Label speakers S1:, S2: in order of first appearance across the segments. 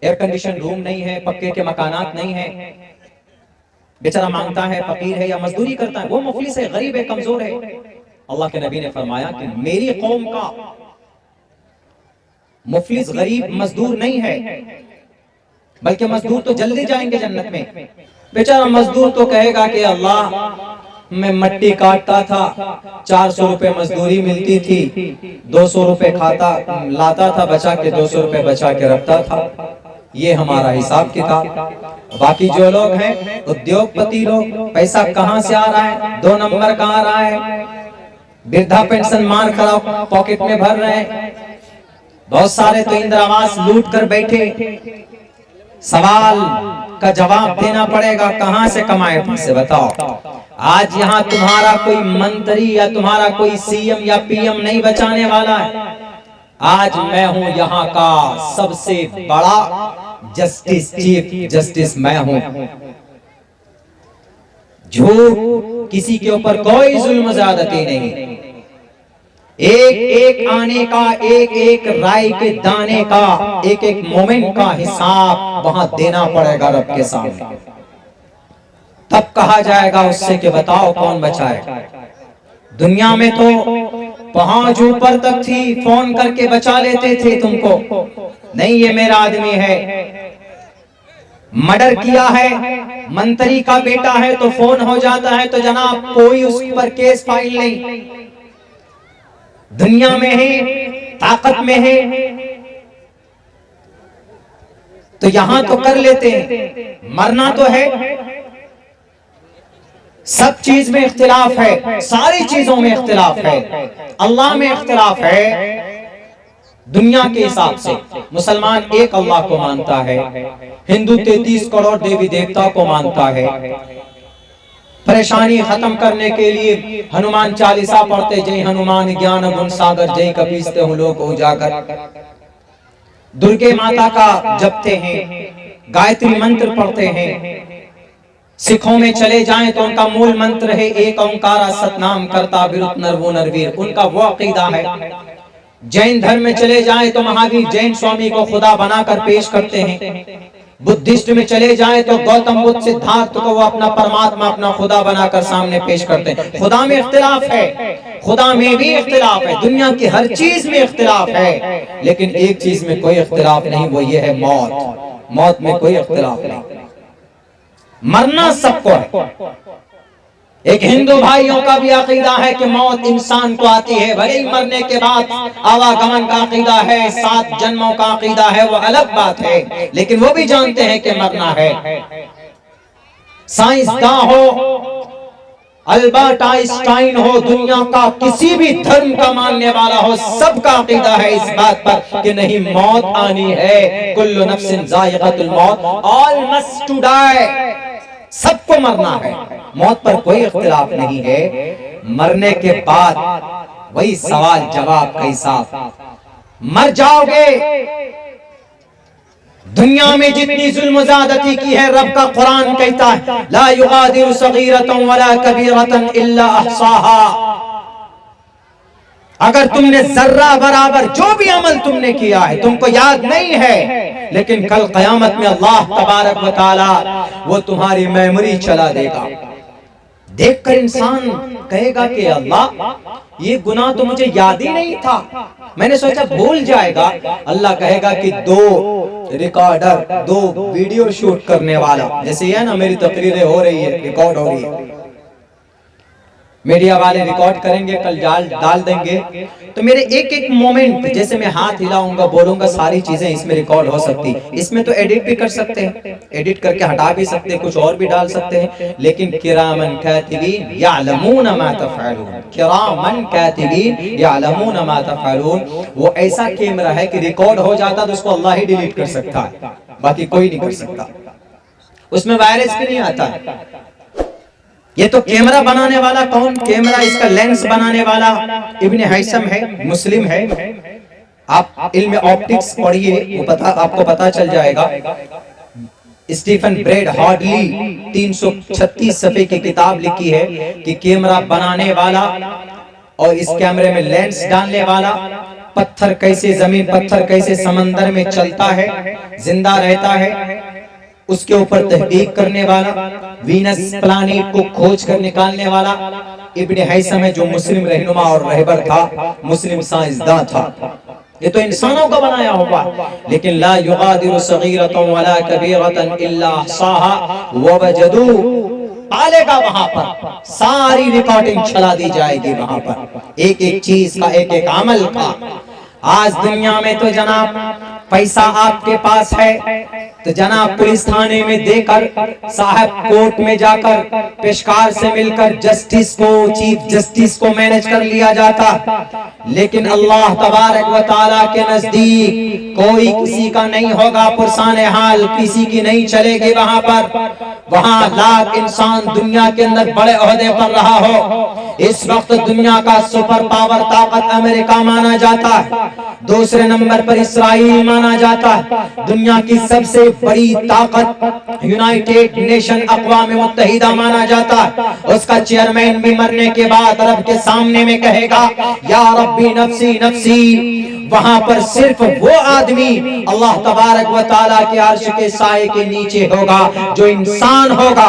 S1: Air condition room नहीं है, पक्के के मकानात नहीं है, बेचारा मांगता है, फकीर है या मजदूरी करता है, वो मुफलिस है, गरीब है, कमजोर है। अल्लाह के नबी ने फरमाया कि मेरी कौम का मुफलिस गरीब मजदूर नहीं है, बल्कि मजदूर तो जल्दी जाएंगे जन्नत में। बेचारा मजदूर तो कहेगा कि अल्लाह मैं मट्टी काटता था, 400 रुपए मजदूरी मिलती थी, 200 रुपए खाता लाता था बचा के, 200 रुपए बचा के रखता था, ये हमारा हिसाब किताब। बाकी जो लोग हैं उद्योगपति लोग, पैसा कहां से आ रहा है, 2 नंबर कहां आ रहा है, वृद्धा पेंशन मार खराब पॉकेट में भर रहे हैं, बहुत सारे तो इंदिरा आवास लूट कर बैठे। सवाल का जवाब देना पड़ेगा, कहां से कमाए पैसे बताओ। आज यहाँ तुम्हारा कोई मंत्री या तुम्हारा कोई सीएम या पीएम नहीं बचाने वाला है। आज मैं हूं यहाँ का सबसे बड़ा जस्टिस, चीफ जस्टिस मैं हूं। झूठ, किसी के ऊपर कोई जुल्म ज्यादती नहीं, एक एक आने का, एक एक राय के दाने का, एक एक मोमेंट का हिसाब वहां देना पड़ेगा रब के सामने। तब कहा जाएगा उससे कि बताओ कौन बचाए। दुनिया में तो पहुंच ऊपर तक थी, फोन करके बचा लेते थे तुमको, नहीं ये मेरा आदमी है, मर्डर किया है, मंत्री का बेटा है, तो फोन हो जाता है तो जनाब कोई उस पर केस फाइल नहीं। दुनिया में है, ताकत में है, तो यहां तो कर लेते हैं, मरना तो है। सब चीज में इख्तिलाफ है, सारी चीजों में इख्तिलाफ है, अल्लाह में इख्तिलाफ है। दुनिया के हिसाब से मुसलमान एक अल्लाह को मानता है, हिंदू 33 करोड़ देवी देवता को मानता है। परेशानी खत्म करने के लिए हनुमान चालीसा पढ़ते, जय हनुमान ज्ञान गुण सागर, जय कपीसते हूँ लोग उजागर। दुर्गे माता का जपते हैं, गायत्री मंत्र पढ़ते हैं। सिखों में चले जाएं तो उनका मूल मंत्र है एक ओंकार सतनाम करता विरुत नरवो नरवीर, उनका वो अकीदा है। जैन धर्म में चले जाएं तो महावीर जैन स्वामी को खुदा बनाकर पेश करते हैं। बुद्धिस्ट में चले जाएं तो गौतम बुद्ध सिद्धार्थ को वो अपना परमात्मा, अपना खुदा बनाकर सामने पेश करते हैं। खुदा में इख्तिलाफ है, खुदा में भी इख्तिलाफ है, दुनिया की हर चीज में इख्तिलाफ है, लेकिन एक चीज में कोई इख्तिलाफ नहीं, वो ये है मौत। मौत में कोई इख्तिलाफ नहीं, मरना सबको है। एक हिंदू भाइयों का भी अकीदा है कि मौत इंसान को आती है, भले ही मरने के बाद आवागमन का अकीदा है, 7 जन्मों का अकीदा है, वो अलग बात है, लेकिन वो भी जानते हैं कि मरना है। साइंसदान हो, अल्बर्ट आइंस्टाइन हो, दुनिया का किसी भी धर्म का मानने वाला हो, सबका अकीदा है इस बात पर कि नहीं, मौत आनी है। कुल्लु नफ्सिन ज़ाइक़तुल मौत, ऑल मस्ट टू डाई, सबको मरना है, मौत पर कोई इख्तिलाफ नहीं है। मरने के बाद वही सवाल जवाब का हिसाब, मर जाओगे। दुनिया में जितनी जुल्म ज़्यादती की है, रब का कुरान कहता है ला युगादिरु सगीरतन वला कबीरतन इल्ला अहसाहा। अगर तुमने जर्रा बराबर जो भी अमल तुमने किया है तुमको याद नहीं है, लेकिन कल कयामत में अल्लाह तबारक व तआला वो तुम्हारी मेमोरी चला देगा। देखकर इंसान कहेगा कि अल्लाह ये गुनाह तो मुझे याद ही नहीं था, मैंने सोचा भूल जाएगा। अल्लाह कहेगा कि 2 रिकॉर्डर, 2 वीडियो शूट करने वाला, जैसे ये ना मेरी तकरीरें हो रही है, रिकॉर्ड हो रही है, मीडिया वाले रिकॉर्ड करेंगे, कल डाल देंगे, तो मेरे एक एक मोमेंट, जैसे मैं हाथ हिलाऊंगा, बोलूंगा, सारी चीजें इसमें रिकॉर्ड हो सकती। इसमें तो एडिट भी कर सकते हैं, एडिट करके हटा भी सकते हैं, कुछ और भी डाल सकते हैं, लेकिन किरामन कातिबीन यअलमून मा तफअलून, किरामन कातिबीन यअलमून मा तफअलून। वो ऐसा कैमरा है कि रिकॉर्ड हो जाता तो उसको अल्लाह ही डिलीट कर सकता है, बाकी कोई नहीं कर सकता, उसमें वायरस भी नहीं आता। ये तो कैमरा बनाने वाला कौन, कैमरा इसका लेंस बनाने वाला इब्न हैसम है, मुस्लिम है। आप इल्म ऑप्टिक्स पढ़िए, वो आपको पता चल जाएगा। स्टीफन ब्रेड हार्डली 336 सफ़े की किताब लिखी है कि कैमरा बनाने वाला और इस कैमरे में लेंस डालने वाला पत्थर कैसे, जमीन पत्थर कैसे समंदर में चलता है, जिंदा रहता है, उसके ऊपर तहकीक करने वाला, वीनस प्लानेट को खोज कर निकालने वाला इब्ने हैसम है, जो मुस्लिम रहनुमा और रहबर था, मुस्लिम साइंसदान था। ये तो इंसानों का बनाया हुआ, लेकिन ला युगादिरु सगीरतन वला कबीरतन इल्ला अहसाहा व वजदू, पालेगा वहां पर, सारी रिकॉर्डिंग चला दी जाएगी वहां पर, एक एक चीज का, एक एक अमल का। आज दुनिया में तो जनाब पैसा आपके पास है तो जनाब पुलिस थाने में देकर, साहब कोर्ट में जाकर पेशकार से मिलकर जस्टिस को, चीफ जस्टिस को मैनेज कर लिया जाता। लेकिन अल्लाह तबारक व तआला के नजदीक कोई किसी का नहीं होगा, पुरसान हाल किसी की नहीं चलेगी वहां पर। वहां लाख इंसान दुनिया के अंदर बड़े ओहदे पर रहा हो, इस वक्त दुनिया का सुपर पावर ताकत अमेरिका माना जाता है, दूसरे नंबर पर इसराइल माना जाता है, दुनिया की सबसे बड़ी ताकत यूनाइटेड नेशन अक़वाम मुत्तहिदा माना जाता है। उसका चेयरमैन भी मरने के बाद रब के सामने में कहेगा या रब्बी नफ्सी नफ्सी। वहां पर सिर्फ वो आदमी अल्लाह तबारक व तआला के अर्श के साए के नीचे होगा जो इंसान होगा,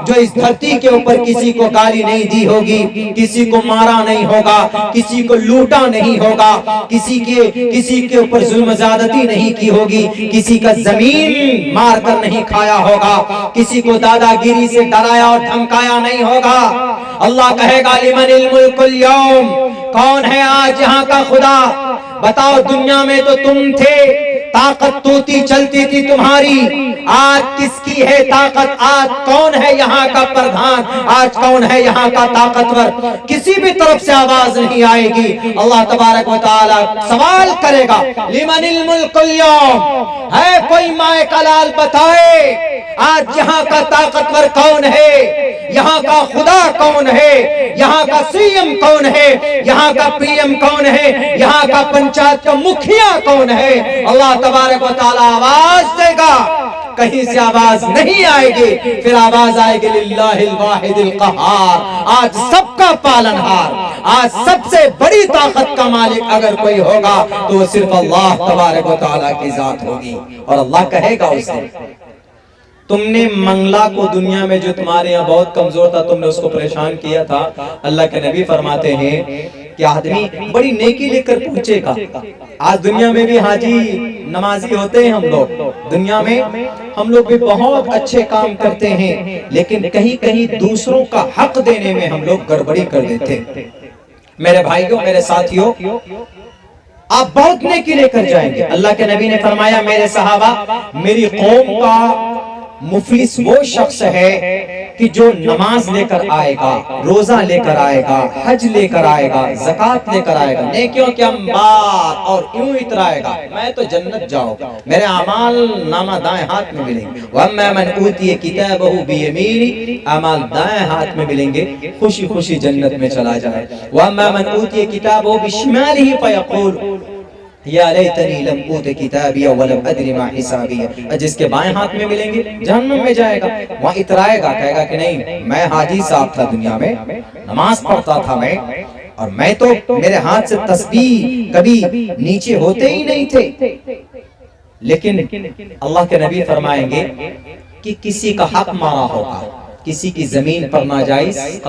S1: जो इस धरती के ऊपर किसी को गाली नहीं दी होगी, किसी को मारा नहीं होगा, किसी को लूटा नहीं होगा, किसी के ऊपर जुल्म ज़्यादती नहीं की होगी, किसी का जमीन मार कर नहीं खाया होगा, किसी को दादागिरी से डराया और धमकाया नहीं होगा। अल्लाह कहेगा लिमनिल मुल्कुल यौम, कौन है आज यहाँ का खुदा? बताओ, दुनिया में तो तुम थे, ताकत तोती चलती थी तुम्हारी, आज किसकी है ताकत? आज कौन है यहाँ का प्रधान? आज कौन है यहाँ का ताकतवर? किसी भी तरफ से आवाज नहीं आएगी। अल्लाह तबारक व तआला सवाल करेगा लिमनिल मुल्कुल यौम, है कोई माए का लाल बताए आज यहाँ का ताकतवर कौन है, यहाँ का खुदा कौन है, यहाँ का सीएम कौन है, यहाँ का पीएम कौन है, यहाँ का पंचायत का मुखिया कौन है? अल्लाह तबारक व तआला आवाज देगा, कहीं से आवाज नहीं आएगी, फिर आवाज आएगी लिल्लाहिल वाहिदिल क़हार, आज सबका पालनहार, आज सबसे बड़ी ताकत का मालिक अगर कोई होगा तो वो सिर्फ अल्लाह तबारक व तआला की जात होगी। और अल्लाह कहेगा उससे, तुमने मंगला को दुनिया में जो तुम्हारे यहाँ बहुत कमजोर था, तुमने उसको परेशान किया था। अल्लाह के नबी फरमाते हैं कि आदमी बड़ी नेकी लेकर पहुंचेगा। आज दुनिया में भी हाजी नमाजी होते हैं हम लोग, दुनिया में हम लोग भी बहुत अच्छे काम करते हैं, लेकिन कहीं कहीं दूसरों का हक देने में हम लोग गड़बड़ी कर देते हैं। मेरे भाइयों, मेरे साथियों, आप बहुत नेकी लेकर जाएंगे। अल्लाह के नबी ने फरमाया, मेरे सहाबा, मेरी कौम का मुफलिस वो शख्स है कि जो नमाज लेकर आएगा, रोजा लेकर आएगा, हज लेकर आएगा, ज़कात लेकर आएगा, नेकियों के अंबार और यूं इतराएगा, मैं तो जन्नत जाऊंगा, मेरे अमाल नामा दाएं हाथ में मिलेंगे। वम्मा मन ऊतिय किताबहु बियमीनी, अमाल दाएं हाथ में मिलेंगे, खुशी खुशी जन्नत में चला जाए। वम्मा मन ऊतिय किताबहु बिशिमालिही फयक़ूल या लैतनी लम ऊत किताबिया वलम अद्री मा हिसाबिया, जिसके बाएं हाथ में मिलेंगे जहन्नम में जाएगा, वहां इतराएगा, कहेगा कि नहीं, मैं हाजी साहब था, दुनिया में नमाज पढ़ता था मैं, और मैं तो मेरे हाथ से तस्बीह कभी नीचे होते ही नहीं थे। लेकिन अल्लाह के नबी फरमाएंगे कि किसी का हक मारा होगा, किसी की जमीन पर नाजायज